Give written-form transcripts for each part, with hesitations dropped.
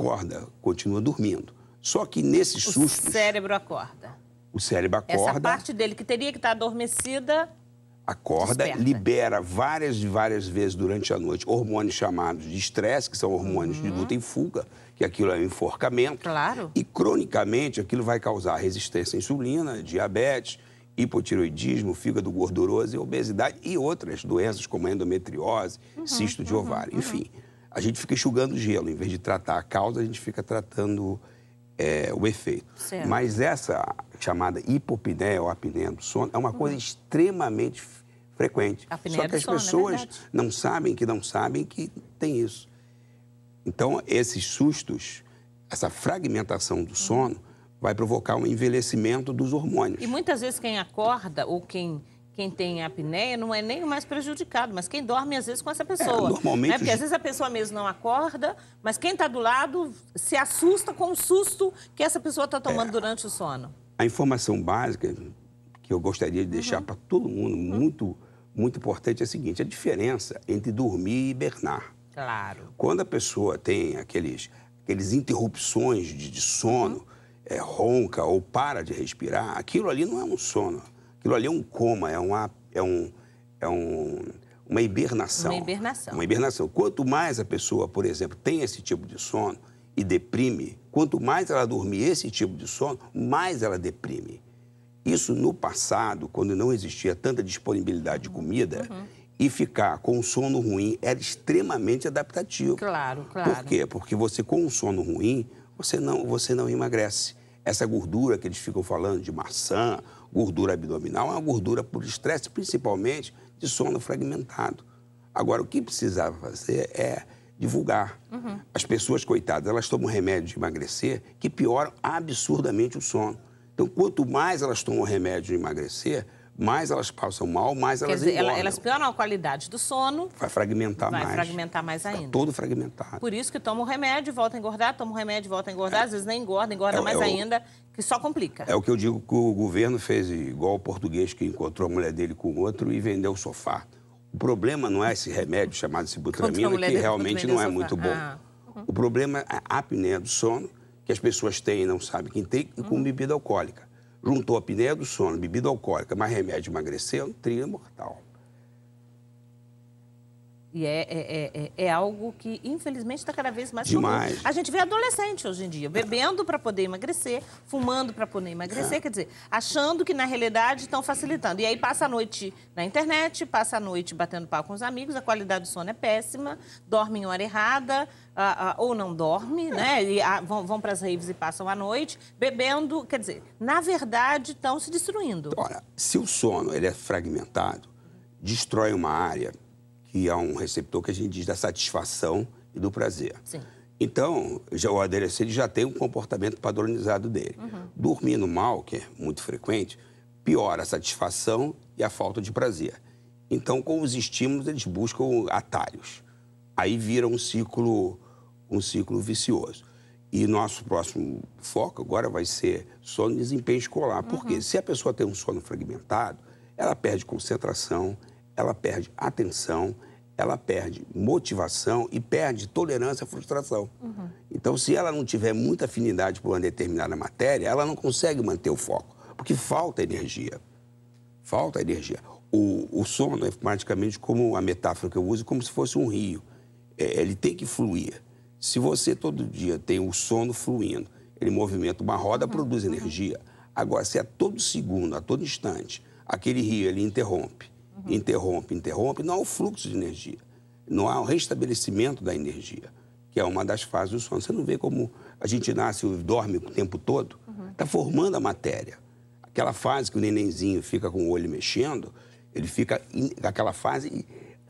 acorda, continua dormindo. Só que nesses sustos... O cérebro acorda. O cérebro acorda... Essa parte dele que teria que estar adormecida... Acorda, desperta. libera várias vezes durante a noite hormônios chamados de estresse, que são hormônios de luta e fuga, que aquilo é um enforcamento. Claro. E, cronicamente, aquilo vai causar resistência à insulina, diabetes, hipotireoidismo, fígado gorduroso, obesidade e outras doenças como endometriose, cisto de ovário. Enfim, a gente fica enxugando gelo. Em vez de tratar a causa, a gente fica tratando o efeito. Certo. Mas essa chamada hipopneia ou apneia do sono é uma coisa extremamente frequente. Apneia Só que as do sono, pessoas é verdade. não sabem que tem isso. Então, esses sustos, essa fragmentação do sono vai provocar um envelhecimento dos hormônios. E muitas vezes quem acorda ou quem tem apneia não é nem o mais prejudicado, mas quem dorme às vezes com essa pessoa. Normalmente... Porque às vezes a pessoa mesmo não acorda, mas quem está do lado se assusta com o susto que essa pessoa está tomando durante o sono. A informação básica que eu gostaria de deixar para todo mundo, muito importante, é a seguinte: a diferença entre dormir e hibernar. Claro. Quando a pessoa tem aqueles interrupções de sono, ronca ou para de respirar, aquilo ali não é um sono. Aquilo ali é um coma, é uma hibernação. Uma hibernação. Uma hibernação. Quanto mais a pessoa, por exemplo, tem esse tipo de sono e deprime, quanto mais ela dormir esse tipo de sono, mais ela deprime. Isso no passado, quando não existia tanta disponibilidade de comida, e ficar com um sono ruim era extremamente adaptativo. Claro, claro. Por quê? Porque você, com um sono ruim, você não emagrece. Essa gordura que eles ficam falando de maçã, gordura abdominal, é uma gordura por estresse, principalmente de sono fragmentado. Agora, o que precisava fazer é divulgar. As pessoas, coitadas, elas tomam remédio de emagrecer que pioram absurdamente o sono. Então, quanto mais elas tomam remédio de emagrecer, mais elas passam mal, mais elas engordam. Elas pioram a qualidade do sono. Vai fragmentar mais. Vai fragmentar mais ainda. Todo fragmentado. Por isso que toma o remédio, volta a engordar, toma o remédio, volta a engordar. Às vezes nem engorda mais ainda, que só complica. É o que eu digo que o governo fez igual o português que encontrou a mulher dele com outro e vendeu o sofá. O problema não é esse remédio chamado sibutramina, que realmente não é muito bom. O problema é a apneia do sono, que as pessoas têm e não sabem quem tem, e com bebida alcoólica. Juntou a apneia do sono, bebida alcoólica, mais remédio de emagrecer, é um trio mortal. E é algo que, infelizmente, está cada vez mais demais. comum. A gente vê adolescente hoje em dia, bebendo para poder emagrecer, fumando para poder emagrecer, quer dizer, achando que, na realidade, estão facilitando. E aí passa a noite na internet, passa a noite batendo pau com os amigos, a qualidade do sono é péssima, dorme em hora errada, ou não dorme, né? E vão para as raves e passam a noite bebendo, quer dizer, na verdade, estão se destruindo. Ora, se o sono ele é fragmentado, destrói uma área que é um receptor que a gente diz da satisfação e do prazer. Sim. Então, o adolescente já tem um comportamento padronizado dele. Dormindo mal, que é muito frequente, piora a satisfação e a falta de prazer. Então, com os estímulos, eles buscam atalhos. Aí vira um ciclo vicioso. E nosso próximo foco agora vai ser sono e desempenho escolar. Porque se a pessoa tem um sono fragmentado, ela perde concentração, ela perde atenção, ela perde motivação e perde tolerância à frustração. Então, se ela não tiver muita afinidade por uma determinada matéria, ela não consegue manter o foco, porque falta energia. Falta energia. O sono é praticamente como a metáfora que eu uso, como se fosse um rio. Ele tem que fluir. Se você todo dia tem o sono fluindo, ele movimenta uma roda, produz energia. Agora, se a todo segundo, a todo instante, aquele rio ele interrompe, não há o fluxo de energia, não há o restabelecimento da energia, que é uma das fases do sono. Você não vê como a gente nasce e dorme o tempo todo? Está formando a matéria. Aquela fase que o nenenzinho fica com o olho mexendo, ele fica naquela fase...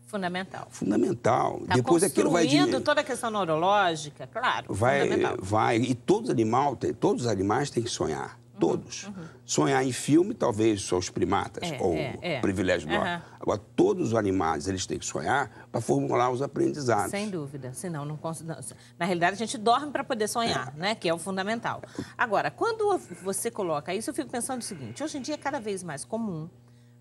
Fundamental. Fundamental. Tá Depois aquilo vai... toda a questão neurológica, claro, fundamental. E todos os animais têm que sonhar. Todos. Sonhar em filme, talvez só os primatas, ou privilégio do homem. Agora, todos os animais, eles têm que sonhar para formular os aprendizados. Sem dúvida, senão não consegue. Na realidade, a gente dorme para poder sonhar, né? Que é o fundamental. Agora, quando você coloca isso, eu fico pensando o seguinte: hoje em dia é cada vez mais comum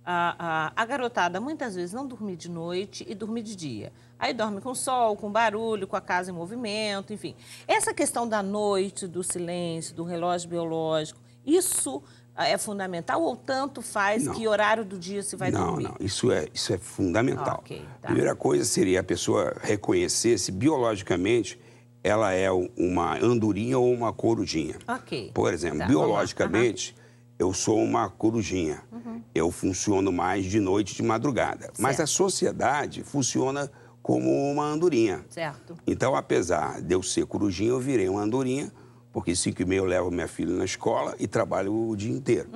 a garotada muitas vezes não dormir de noite e dormir de dia. Aí dorme com sol, com barulho, com a casa em movimento, enfim. Essa questão da noite, do silêncio, do relógio biológico, isso é fundamental ou tanto faz que horário do dia se vai dormir? Não, isso é fundamental. Ok, tá. Primeira coisa seria a pessoa reconhecer se biologicamente ela é uma andorinha ou uma corujinha. Ok. Por exemplo, Tá, biologicamente, eu sou uma corujinha. Eu funciono mais de noite e de madrugada. Mas a sociedade funciona como uma andorinha. Certo. Então, apesar de eu ser corujinha, eu virei uma andorinha, porque 5h30 eu levo minha filha na escola e trabalho o dia inteiro.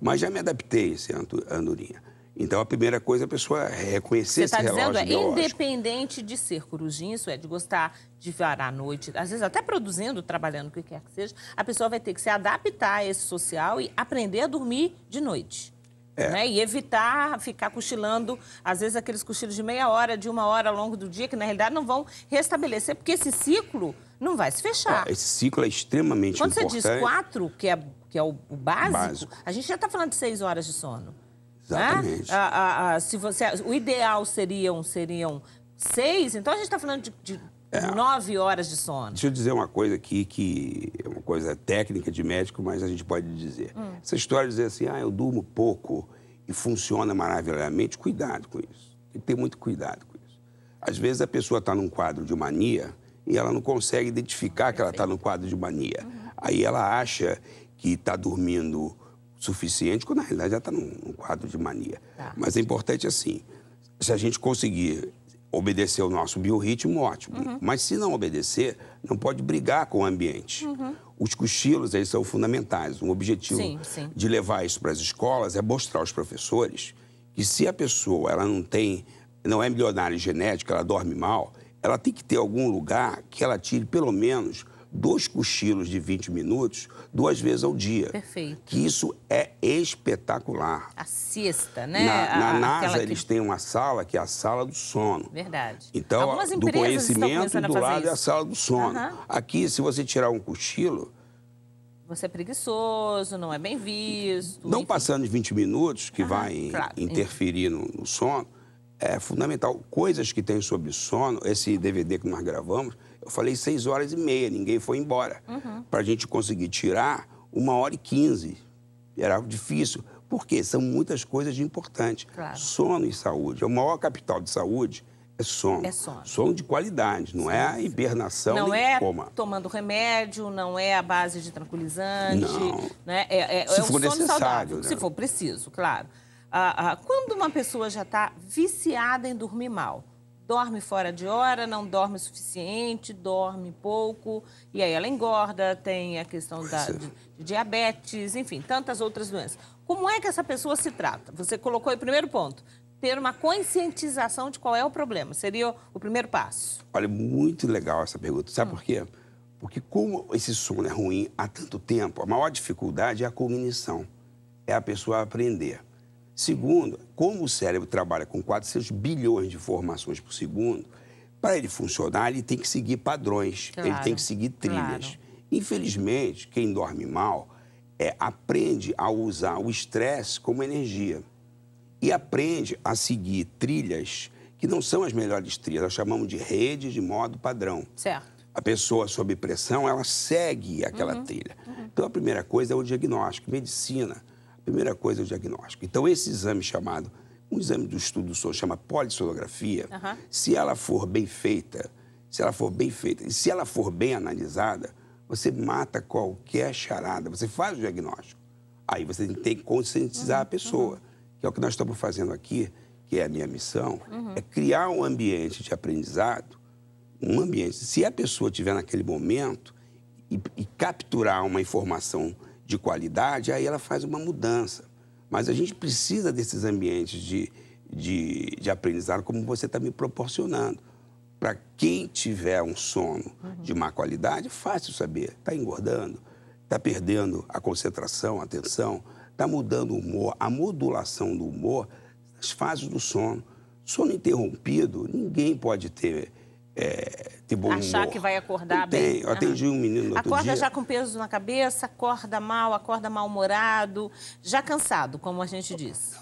Mas já me adaptei a ser andorinha. Então, a primeira coisa é a pessoa reconhecer esse relógio biológico. Você está dizendo, independente de ser corujinha, isso é, de gostar de varar à noite, às vezes até produzindo, trabalhando, o que quer que seja, a pessoa vai ter que se adaptar a esse social e aprender a dormir de noite. Né? E evitar ficar cochilando, às vezes aqueles cochilos de meia hora, de 1 hora ao longo do dia, que na realidade não vão restabelecer, porque esse ciclo não vai se fechar. Esse ciclo é extremamente importante. Quando você diz 4, que é o básico, a gente já está falando de 6 horas de sono. Exatamente. Né? O ideal seriam 6, então a gente está falando de 9 horas de sono. Deixa eu dizer uma coisa aqui, que é uma coisa técnica de médico, mas a gente pode dizer. Essa história de dizer assim, eu durmo pouco e funciona maravilhosamente, cuidado com isso. Tem que ter muito cuidado com isso. Às vezes a pessoa está num quadro de mania e ela não consegue identificar que ela está no quadro de mania. Aí ela acha que está dormindo suficiente, quando na realidade já está num quadro de mania. Mas é importante assim, se a gente conseguir obedecer o nosso biorritmo, ótimo. Mas se não obedecer, não pode brigar com o ambiente. Os cochilos, eles são fundamentais. O objetivo de levar isso para as escolas é mostrar aos professores que se a pessoa ela não é milionária genética, ela dorme mal, ela tem que ter algum lugar que ela tire pelo menos 2 cochilos de 20 minutos, 2 vezes ao dia. Perfeito. Que isso é espetacular. A siesta, né? Na NASA, eles têm uma sala que é a sala do sono. Verdade. Então, do conhecimento, do lado é a sala do sono. Aqui, se você tirar um cochilo... Você é preguiçoso, não é bem visto. Não passando de 20 minutos, que vai interferir no sono, é fundamental. Coisas que tem sobre sono, esse DVD que nós gravamos, eu falei 6h30, ninguém foi embora. Para a gente conseguir tirar 1h15. Era difícil, porque são muitas coisas importantes. Sono e saúde. O maior capital de saúde é sono. Sono de qualidade, não é a hibernação não nem coma. Não é tomando remédio, não é a base de tranquilizante. Não. Né? Se for sono necessário. Saudável, né? Se for preciso, claro. Quando uma pessoa já está viciada em dormir mal, dorme fora de hora, não dorme o suficiente, dorme pouco, e aí ela engorda, tem a questão de diabetes, enfim, tantas outras doenças. Como é que essa pessoa se trata? Você colocou aí o primeiro ponto, ter uma conscientização de qual é o problema, seria o primeiro passo. Olha, muito legal essa pergunta, sabe por quê? Porque como esse sono é ruim há tanto tempo, a maior dificuldade é a cognição, é a pessoa aprender. Segundo, como o cérebro trabalha com 400 bilhões de informações por segundo, para ele funcionar, ele tem que seguir padrões, ele tem que seguir trilhas. Infelizmente, quem dorme mal aprende a usar o estresse como energia e aprende a seguir trilhas que não são as melhores trilhas, nós chamamos de rede de modo padrão. Certo. A pessoa sob pressão, ela segue aquela trilha. Então, a primeira coisa é o diagnóstico. Medicina, a primeira coisa é o diagnóstico. Então, esse exame chamado, um exame do estudo do sono, chama polissonografia, se ela for bem feita, e se ela for bem analisada, você mata qualquer charada, você faz o diagnóstico. Aí você tem que conscientizar a pessoa, que é o que nós estamos fazendo aqui, que é a minha missão, é criar um ambiente de aprendizado, se a pessoa estiver naquele momento e capturar uma informação de qualidade, aí ela faz uma mudança. Mas a gente precisa desses ambientes de aprendizado como você está me proporcionando. Para quem tiver um sono de má qualidade, é fácil saber. Está engordando, está perdendo a concentração, a atenção, está mudando o humor, a modulação do humor, as fases do sono. Sono interrompido, ninguém pode ter bom humor. Achar que vai acordar bem. Eu atendi um menino no outro dia. Acorda já com peso na cabeça, acorda mal, acorda mal-humorado, já cansado, como a gente diz.